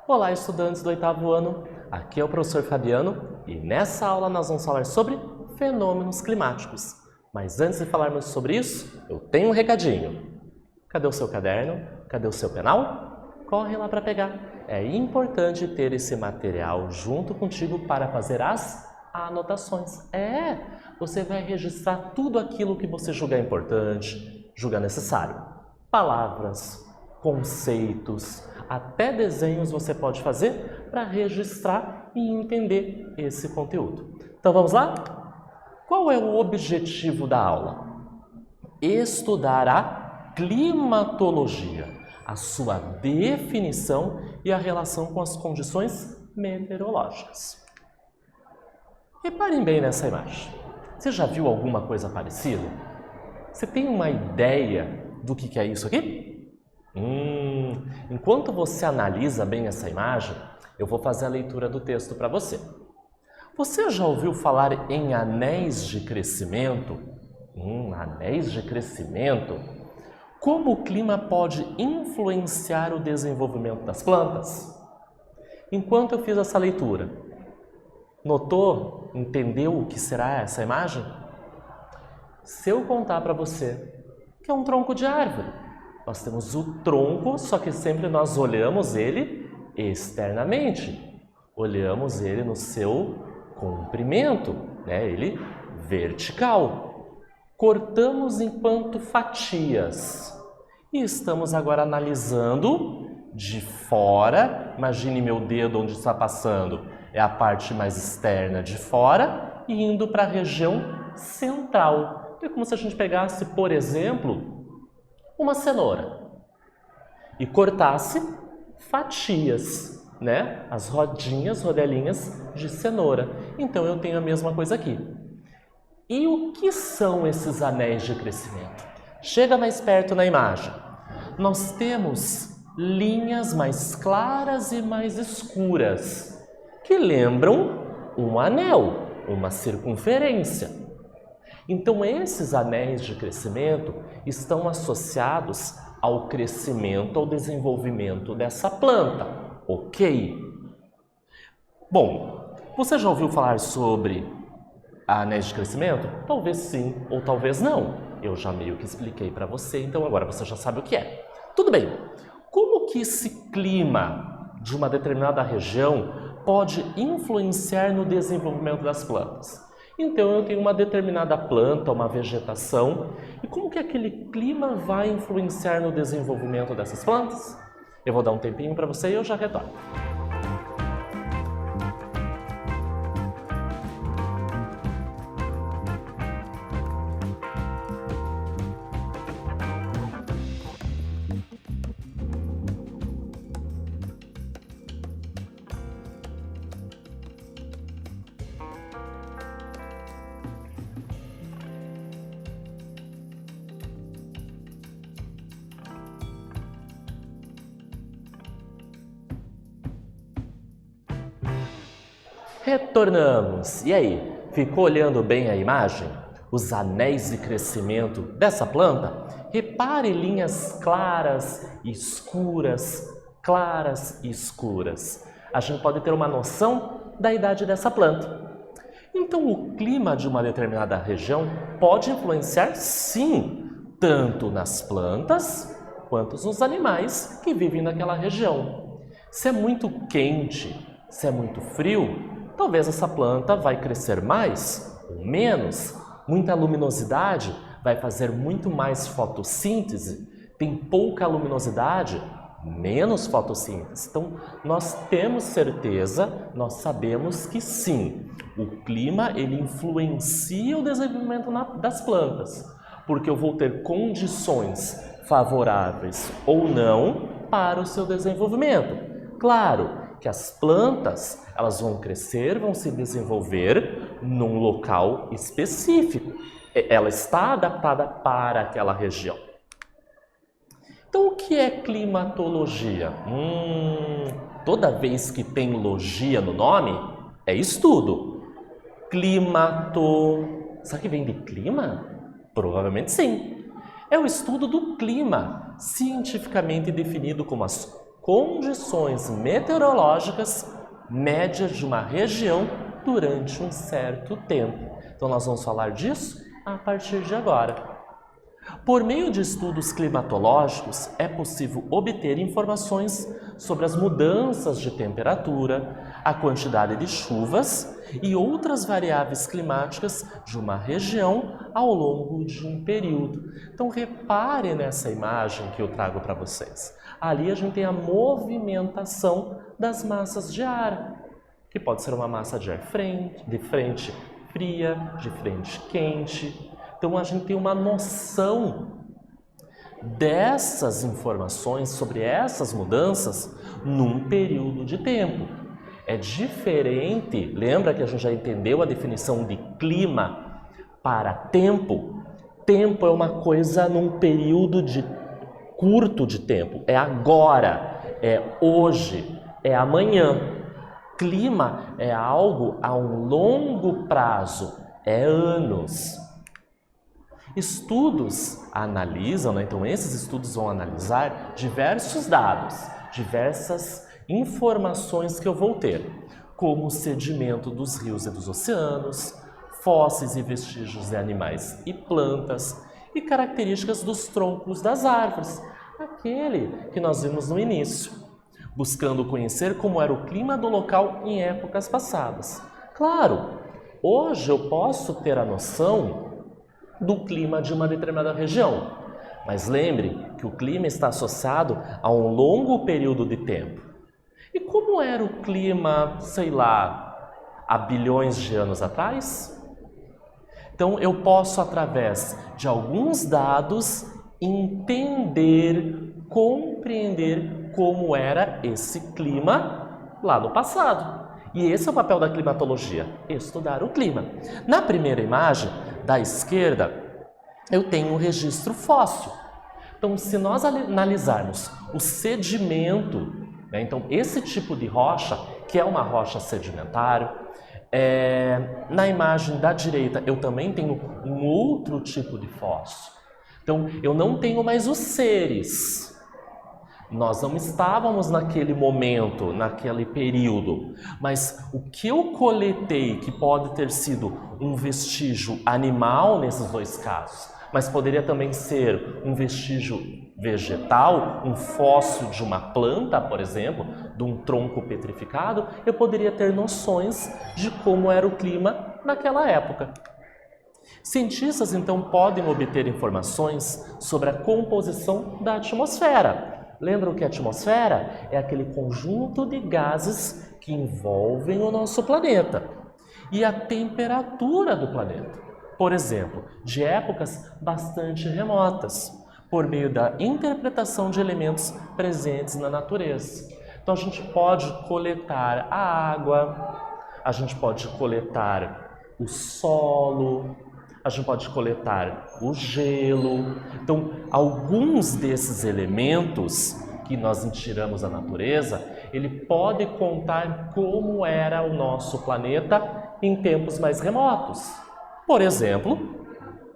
Olá, estudantes do 8º ano, aqui é o professor Fabiano e nessa aula nós vamos falar sobre fenômenos climáticos. Mas antes de falarmos sobre isso, eu tenho um recadinho. Cadê o seu caderno? Cadê o seu penal? Corre lá para pegar. É importante ter esse material junto contigo para fazer as anotações. Você vai registrar tudo aquilo que você julgar importante, julgar necessário. Palavras, conceitos, até desenhos você pode fazer para registrar e entender esse conteúdo. Então vamos lá? Qual é o objetivo da aula? Estudar a climatologia, a sua definição e a relação com as condições meteorológicas. Reparem bem nessa imagem. Você já viu alguma coisa parecida? Você tem uma ideia do que é isso aqui? Enquanto você analisa bem essa imagem, eu vou fazer a leitura do texto para você. Você já ouviu falar em anéis de crescimento? Anéis de crescimento? Como o clima pode influenciar o desenvolvimento das plantas? Enquanto eu fiz essa leitura, notou, entendeu o que será essa imagem? Se eu contar para você que é um tronco de árvore, nós temos o tronco, só que sempre nós olhamos ele externamente. Olhamos ele no seu comprimento, ele vertical. Cortamos enquanto fatias. E estamos agora analisando de fora. Imagine meu dedo onde está passando. É a parte mais externa de fora e indo para a região central. É como se a gente pegasse, por exemplo, uma cenoura e cortasse fatias, as rodelinhas de cenoura. Então eu tenho a mesma coisa aqui. E o que são esses anéis de crescimento? Chega mais perto na imagem. Nós temos linhas mais claras e mais escuras que lembram um anel, uma circunferência. Então, esses anéis de crescimento estão associados ao crescimento, ao desenvolvimento dessa planta, ok? Bom, você já ouviu falar sobre anéis de crescimento? Talvez sim, ou talvez não. Eu já meio que expliquei para você, então agora você já sabe o que é. Tudo bem, como que esse clima de uma determinada região pode influenciar no desenvolvimento das plantas? Então, eu tenho uma determinada planta, uma vegetação, e como que aquele clima vai influenciar no desenvolvimento dessas plantas? Eu vou dar um tempinho para você e eu já retorno. Retornamos. E aí, ficou olhando bem a imagem? Os anéis de crescimento dessa planta? Repare linhas claras e escuras, claras e escuras. A gente pode ter uma noção da idade dessa planta. Então, o clima de uma determinada região pode influenciar, sim, tanto nas plantas quanto nos animais que vivem naquela região. Se é muito quente, se é muito frio, talvez essa planta vai crescer mais ou menos. Muita luminosidade vai fazer muito mais fotossíntese. Tem pouca luminosidade, menos fotossíntese. Então, nós temos certeza, nós sabemos que sim, o clima ele influencia o desenvolvimento das plantas, porque eu vou ter condições favoráveis ou não para o seu desenvolvimento. Claro que as plantas, elas vão crescer, vão se desenvolver num local específico. Ela está adaptada para aquela região. Então, o que é climatologia? Toda vez que tem logia no nome, é estudo. Será que vem de clima? Provavelmente sim. É o estudo do clima, cientificamente definido como as condições meteorológicas médias de uma região durante um certo tempo. Então nós vamos falar disso a partir de agora. Por meio de estudos climatológicos, é possível obter informações sobre as mudanças de temperatura, a quantidade de chuvas e outras variáveis climáticas de uma região ao longo de um período. Então repare nessa imagem que eu trago para vocês. Ali a gente tem a movimentação das massas de ar, que pode ser uma massa de ar de frente fria, de frente quente. Então a gente tem uma noção dessas informações sobre essas mudanças num período de tempo. É diferente, lembra que a gente já entendeu a definição de clima para tempo? Tempo é uma coisa num período curto de tempo, é agora, é hoje, é amanhã. Clima é algo a um longo prazo, é anos. Estudos analisam, então esses estudos vão analisar diversos dados, diversas informações que eu vou ter, como o sedimento dos rios e dos oceanos, fósseis e vestígios de animais e plantas e características dos troncos das árvores, aquele que nós vimos no início, buscando conhecer como era o clima do local em épocas passadas. Claro, hoje eu posso ter a noção do clima de uma determinada região, mas lembre que o clima está associado a um longo período de tempo. E como era o clima, sei lá, há bilhões de anos atrás? Então eu posso, através de alguns dados, entender, compreender como era esse clima lá no passado. E esse é o papel da climatologia, estudar o clima. Na primeira imagem, da esquerda, eu tenho um registro fóssil. Então, se nós analisarmos o sedimento, então esse tipo de rocha, que é uma rocha sedimentar, na imagem da direita eu também tenho um outro tipo de fóssil. Então, eu não tenho mais os seres. Nós não estávamos naquele momento, naquele período, mas o que eu coletei, que pode ter sido um vestígio animal nesses dois casos, mas poderia também ser um vestígio vegetal, um fóssil de uma planta, por exemplo, de um tronco petrificado, eu poderia ter noções de como era o clima naquela época. Cientistas, então, podem obter informações sobre a composição da atmosfera. Lembram que a atmosfera é aquele conjunto de gases que envolvem o nosso planeta e a temperatura do planeta. Por exemplo, de épocas bastante remotas, por meio da interpretação de elementos presentes na natureza. Então a gente pode coletar a água, a gente pode coletar o solo, a gente pode coletar o gelo. Então, alguns desses elementos que nós tiramos da natureza, ele pode contar como era o nosso planeta em tempos mais remotos. Por exemplo,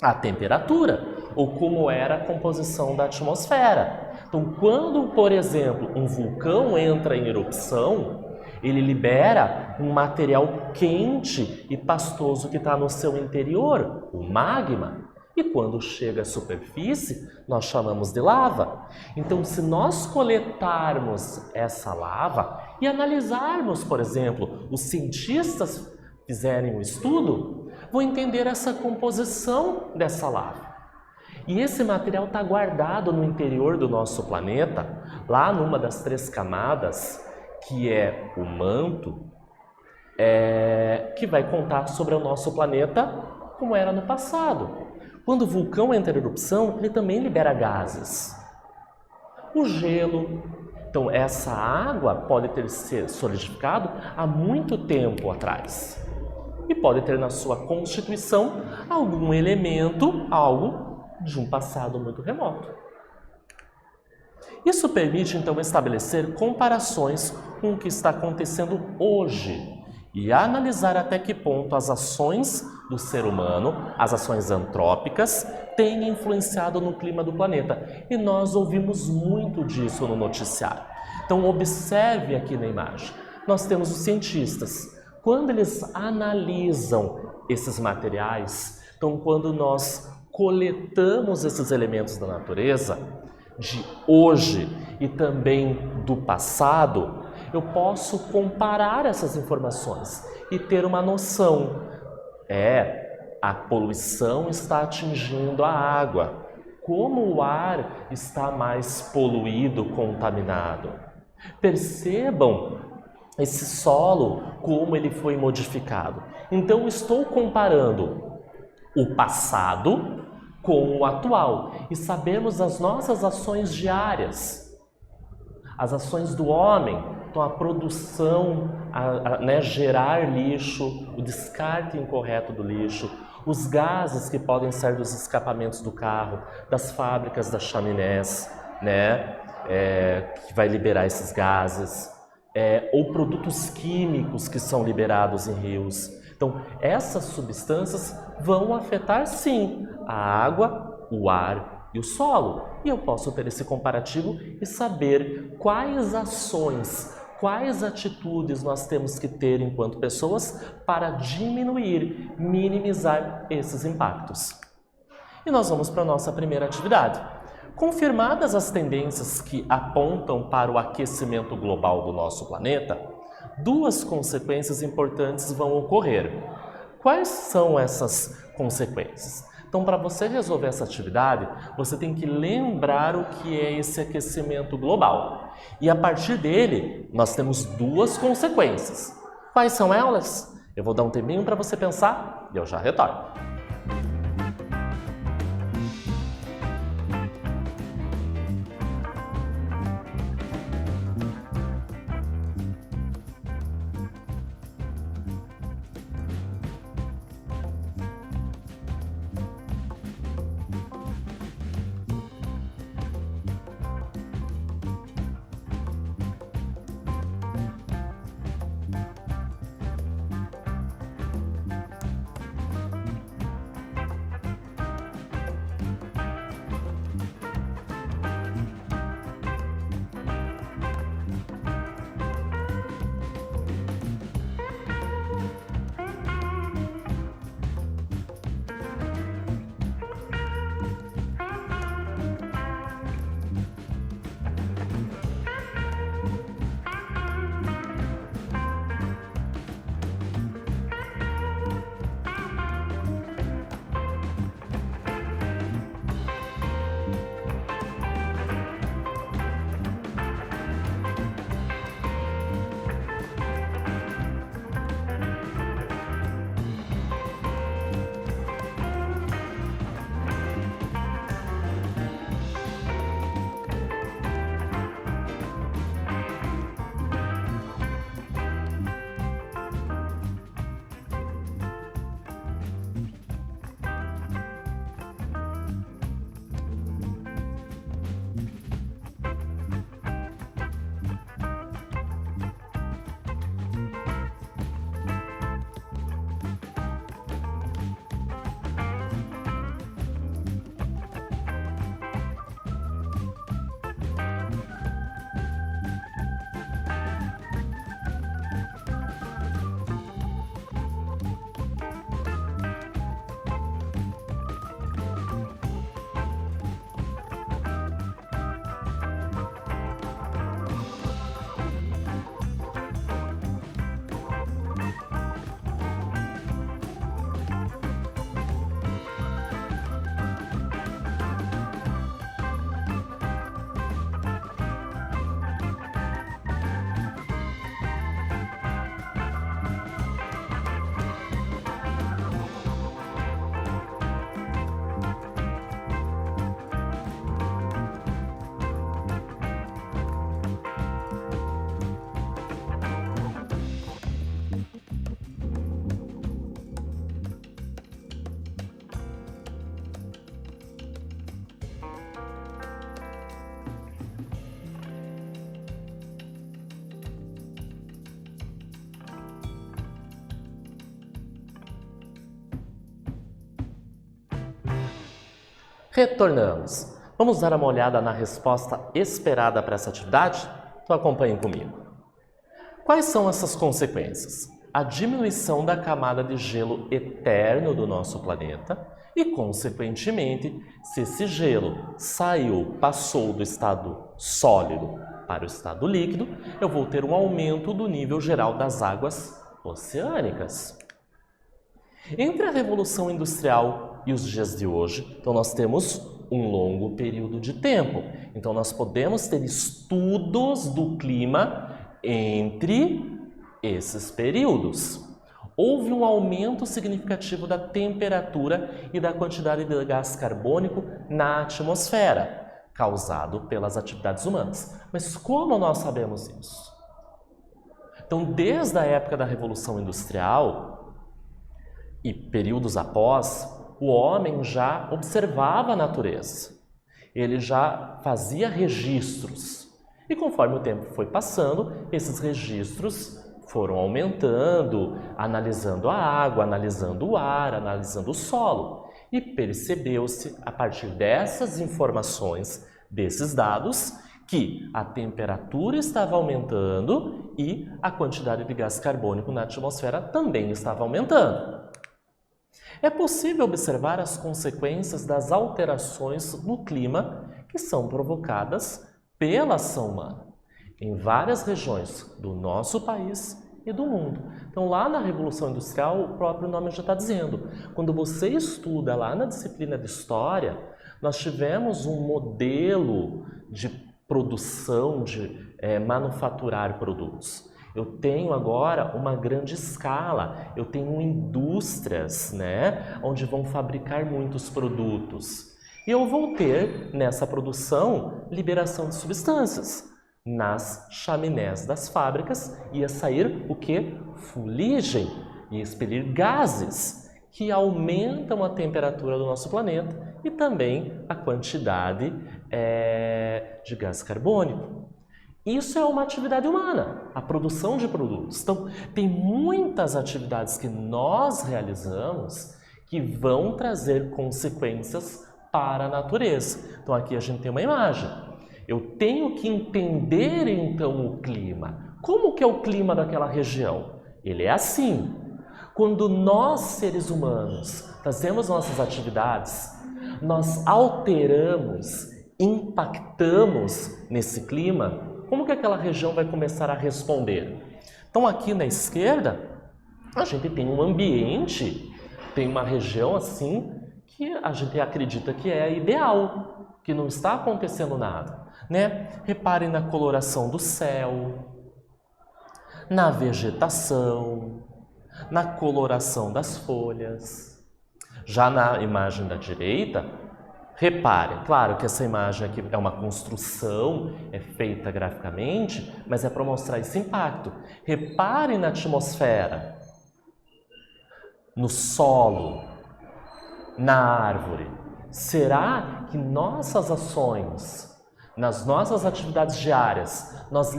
a temperatura, ou como era a composição da atmosfera. Então, quando, por exemplo, um vulcão entra em erupção, ele libera um material quente e pastoso que está no seu interior, o magma. E quando chega à superfície, nós chamamos de lava. Então, se nós coletarmos essa lava e analisarmos, por exemplo, os cientistas fizerem um estudo, vão entender essa composição dessa lava. E esse material está guardado no interior do nosso planeta, lá numa das 3 camadas, que é o manto, que vai contar sobre o nosso planeta como era no passado. Quando o vulcão entra em erupção, ele também libera gases. O gelo, então essa água pode ter sido solidificado há muito tempo atrás. E pode ter na sua constituição algum elemento, algo de um passado muito remoto. Isso permite, então, estabelecer comparações com o que está acontecendo hoje e analisar até que ponto as ações do ser humano, as ações antrópicas, têm influenciado no clima do planeta. E nós ouvimos muito disso no noticiário. Então observe aqui na imagem. Nós temos os cientistas. Quando eles analisam esses materiais, então quando nós coletamos esses elementos da natureza, de hoje e também do passado, eu posso comparar essas informações e ter uma noção. A poluição está atingindo a água. Como o ar está mais poluído, contaminado. Percebam esse solo, como ele foi modificado. Então, estou comparando o passado com o atual e sabemos as nossas ações diárias, as ações do homem, então a produção, gerar lixo, o descarte incorreto do lixo, os gases que podem sair dos escapamentos do carro, das fábricas, das chaminés, que vai liberar esses gases, ou produtos químicos que são liberados em rios. Então, essas substâncias vão afetar, sim, a água, o ar e o solo. E eu posso ter esse comparativo e saber quais ações, quais atitudes nós temos que ter enquanto pessoas para diminuir, minimizar esses impactos. E nós vamos para a nossa primeira atividade. Confirmadas as tendências que apontam para o aquecimento global do nosso planeta, duas consequências importantes vão ocorrer. Quais são essas consequências? Então, para você resolver essa atividade, você tem que lembrar o que é esse aquecimento global. E a partir dele, nós temos duas consequências. Quais são elas? Eu vou dar um tempinho para você pensar e eu já retorno. Retornamos. Vamos dar uma olhada na resposta esperada para essa atividade? Então acompanhem comigo. Quais são essas consequências? A diminuição da camada de gelo eterno do nosso planeta e, consequentemente, se esse gelo passou do estado sólido para o estado líquido, eu vou ter um aumento do nível geral das águas oceânicas. Entre a Revolução Industrial e os dias de hoje, então nós temos um longo período de tempo. Então nós podemos ter estudos do clima entre esses períodos. Houve um aumento significativo da temperatura e da quantidade de gás carbônico na atmosfera, causado pelas atividades humanas. Mas como nós sabemos isso? Então, desde a época da Revolução Industrial e períodos após, o homem já observava a natureza. Ele já fazia registros. E conforme o tempo foi passando, esses registros foram aumentando, analisando a água, analisando o ar, analisando o solo. E percebeu-se, a partir dessas informações, desses dados, que a temperatura estava aumentando e a quantidade de gás carbônico na atmosfera também estava aumentando. É possível observar as consequências das alterações no clima que são provocadas pela ação humana em várias regiões do nosso país e do mundo. Então, lá na Revolução Industrial, o próprio nome já está dizendo. Quando você estuda lá na disciplina de História, nós tivemos um modelo de produção, de manufaturar produtos. Eu tenho agora uma grande escala, eu tenho indústrias, onde vão fabricar muitos produtos. E eu vou ter, nessa produção, liberação de substâncias. Nas chaminés das fábricas ia sair o que? Fuligem, ia expelir gases que aumentam a temperatura do nosso planeta e também a quantidade de gás carbônico. Isso é uma atividade humana, a produção de produtos. Então, tem muitas atividades que nós realizamos que vão trazer consequências para a natureza. Então, aqui a gente tem uma imagem. Eu tenho que entender, então, o clima. Como que é o clima daquela região? Ele é assim. Quando nós, seres humanos, fazemos nossas atividades, nós alteramos, impactamos nesse clima, como que aquela região vai começar a responder? Então, aqui na esquerda, a gente tem um ambiente, tem uma região assim, que a gente acredita que é ideal, que não está acontecendo nada. Reparem na coloração do céu, na vegetação, na coloração das folhas. Já na imagem da direita, reparem, claro que essa imagem aqui é uma construção, é feita graficamente, mas é para mostrar esse impacto. Reparem na atmosfera, no solo, na árvore. Será que nossas ações, nas nossas atividades diárias, nós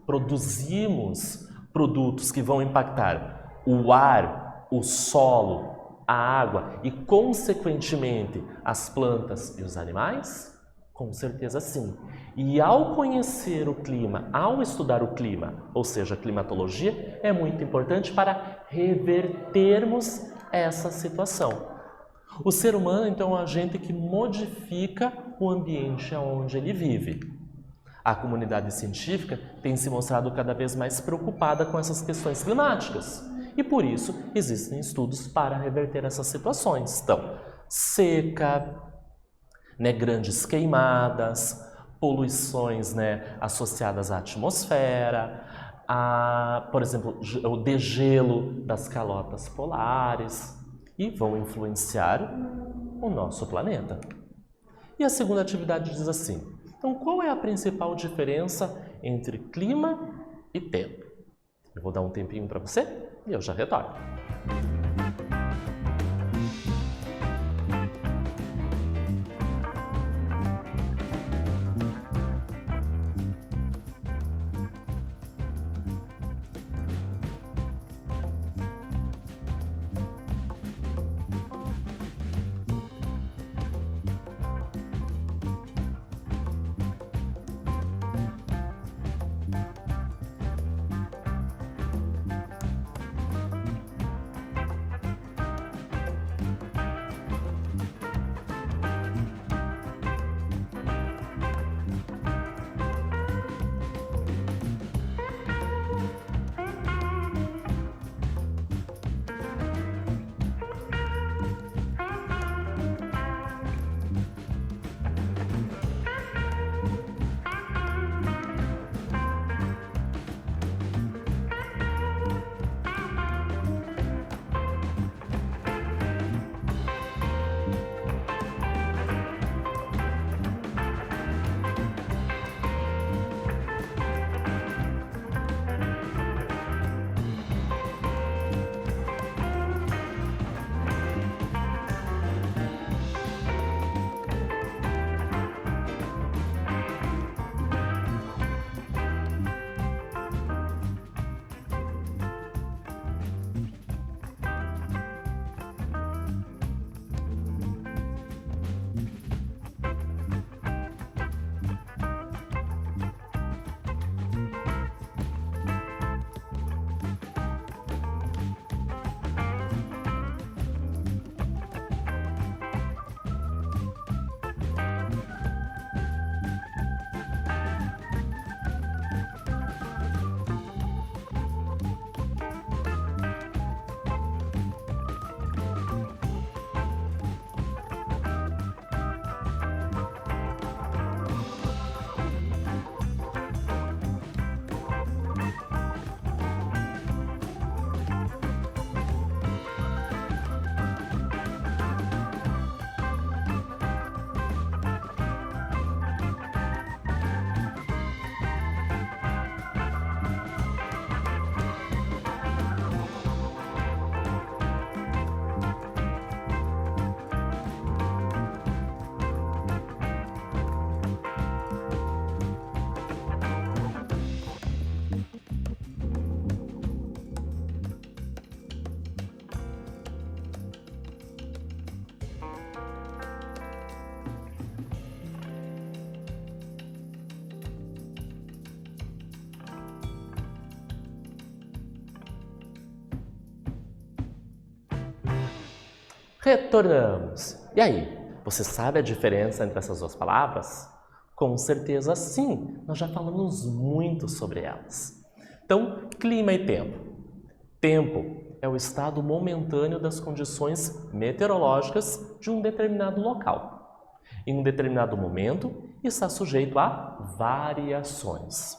produzimos produtos que vão impactar o ar, o solo, a água e, consequentemente, as plantas e os animais? Com certeza sim. E ao conhecer o clima, ao estudar o clima, ou seja, a climatologia, é muito importante para revertermos essa situação. O ser humano, então, é um agente que modifica o ambiente onde ele vive. A comunidade científica tem se mostrado cada vez mais preocupada com essas questões climáticas. E por isso existem estudos para reverter essas situações. Então, seca, grandes queimadas, poluições associadas à atmosfera, por exemplo, o degelo das calotas polares, e vão influenciar o nosso planeta. E a segunda atividade diz assim: então, qual é a principal diferença entre clima e tempo? Eu vou dar um tempinho para você e eu já retorno. Retornamos. E aí, você sabe a diferença entre essas duas palavras? Com certeza sim, nós já falamos muito sobre elas. Então, clima e tempo. Tempo é o estado momentâneo das condições meteorológicas de um determinado local. Em um determinado momento, está sujeito a variações.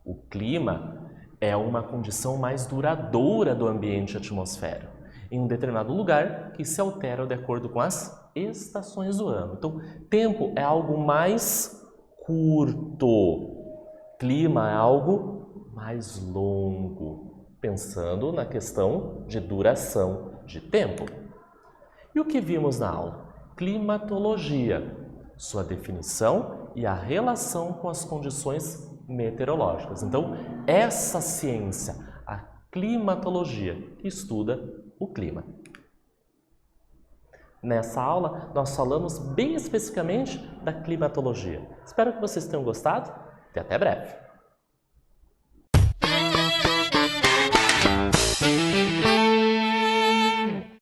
O clima é uma condição mais duradoura do ambiente atmosférico, em um determinado lugar que se altera de acordo com as estações do ano. Então, tempo é algo mais curto, clima é algo mais longo, pensando na questão de duração de tempo. E o que vimos na aula? Climatologia, sua definição e a relação com as condições meteorológicas. Então, essa ciência, a climatologia, que estuda o clima. Nessa aula, nós falamos bem especificamente da climatologia. Espero que vocês tenham gostado e até breve!